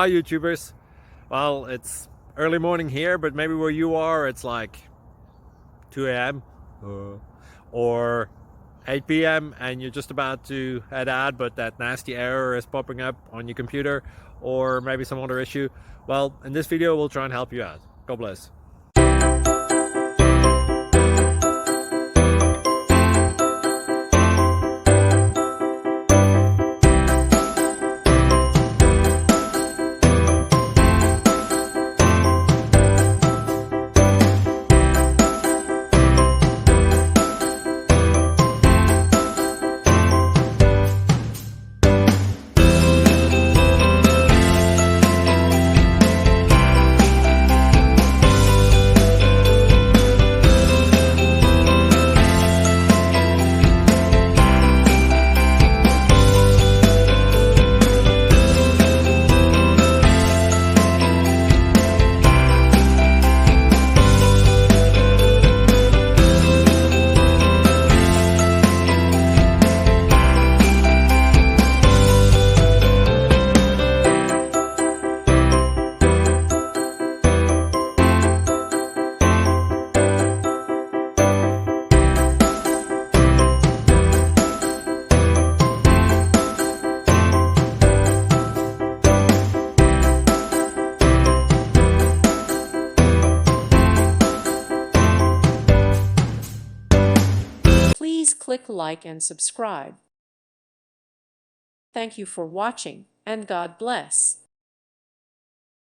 Hi YouTubers. Well, it's early morning here, but maybe where you are it's like 2 a.m. or 8 p.m. and you're just about to head out, but that nasty error is popping up on your computer, or maybe some other issue. Well, in this video we'll try and help you out. God bless. Please click like and subscribe. Thank you for watching, and God bless.